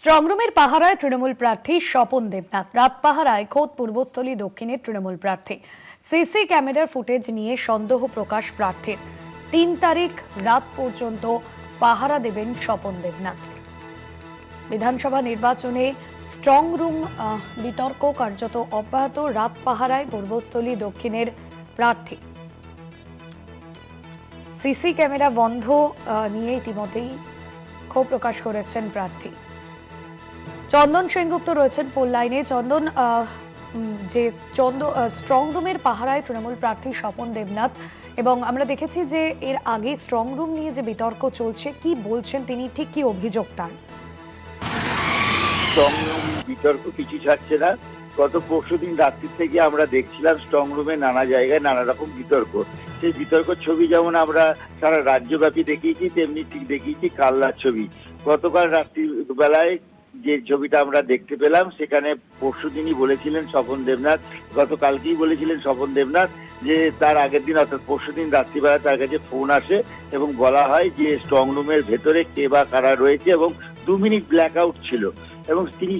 স্ট্রংরুমের পাহারায় তৃণমূল প্রার্থী স্বপন দেবনাথ। রাত পাহারায় খোদ পূর্বস্থলী দক্ষিণের তৃণমূল প্রার্থী। সিসি ক্যামেরার ফুটেজ নিয়ে সন্দেহ প্রকাশ প্রার্থীর। ৩ তারিখ রাত পর্যন্ত পাহারা দেবেন স্বপন দেবনাথ। বিধানসভা নির্বাচনে স্ট্রং রুম বিতর্ক কার্যত অব্যাহত। রাত পাহারায় পূর্বস্থলী দক্ষিণের প্রার্থী। সিসি ক্যামেরা বন্ধ নিয়ে ইতিমধ্যেই ক্ষোভ প্রকাশ করেছেন প্রার্থী। চন্দন সেনগুপ্ত রয়েছেন ফোন লাইনে। চন্দন, যে স্ট্রং রুমের পাহারায় তৃণমূল প্রার্থী স্বপন দেবনাথ, এবং আমরা দেখেছি যে এর আগে স্ট্রং রুম নিয়ে যে বিতর্ক চলছে, কি বলছেন তিনি, ঠিক কি অভিযোগ তার? স্ট্রং রুম বিতর্ক কিছু ছাড়ছে না। গত পরশুদিন রাত্রি থেকে আমরা দেখছিলাম স্ট্রং রুমে নানা জায়গায় নানা রকম বিতর্ক। সেই বিতর্ক ছবি যেমন আমরা সারা রাজ্যব্যাপী দেখিয়েছি, তেমনি ঠিক দেখিয়েছি কালনার ছবি। গতকাল রাত্রিবেলায় যে ছবিটা আমরা দেখতে পেলাম, সেখানে পরশুদিনই বলেছিলেন স্বপন দেবনাথ, গতকালকেই বলেছিলেন স্বপন দেবনাথ যে তার আগের দিন অর্থাৎ পরশুদিন রাত্রিবেলা তার কাছে ফোন আসে এবং বলা হয় যে স্ট্রং রুমের ভেতরে কে বা কারা রয়েছে, এবং 2 মিনিট ব্ল্যাক আউট ছিল এবং তিনি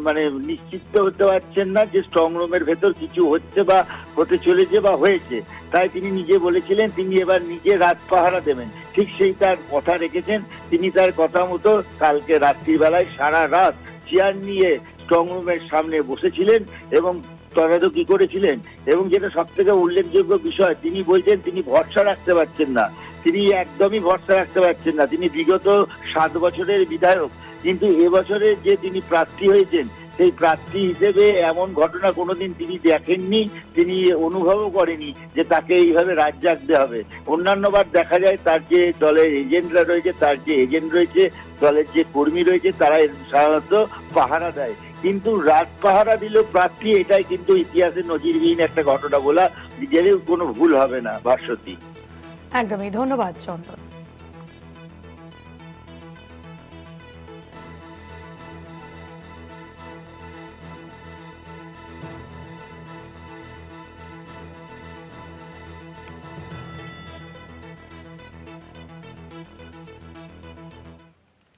মানে নিশ্চিত হতে পারছেন না যে স্ট্রং রুমের ভেতর কিছু হচ্ছে বা হতে চলেছে বা হয়েছে। তাই তিনি নিজে বলেছিলেন তিনি এবার নিজে রাত পাহারা দেবেন। ঠিক সেই তার কথা রেখেছেন। তিনি তার কথা মতো কালকে রাত্রিবেলায় সারা রাত চেয়ার নিয়ে স্ট্রং রুমের সামনে বসেছিলেন এবং তদারকি করেছিলেন। এবং যেটা সব থেকে উল্লেখযোগ্য বিষয়, তিনি বলছেন তিনি ভরসা রাখতে পারছেন না। তিনি একদমই ভরসা রাখতে পারছেন না। তিনি বিগত 7 বছরের বিধায়ক, কিন্তু এবছরে যে তিনি প্রার্থী হয়েছেন, সেই প্রার্থী হিসেবে এমন ঘটনা কোনোদিন তিনি দেখেননি, তিনি অনুভবও করেনি যে তাকে এইভাবে রাত জাগতে হবে। অন্যান্যবার দেখা যায় তার যে দলের এজেন্টরা রয়েছে, তার যে এজেন্ট রয়েছে, দলের যে কর্মী রয়েছে, তারা সাধারণত পাহারা দেয়, কিন্তু রাত পাহারা দিল প্রার্থী। এটাই কিন্তু ইতিহাসে নজিরবিহীন একটা ঘটনা বলা গেলেও কোনো ভুল হবে না। ভাস্বতী, একদমই। ধন্যবাদ চন্দন।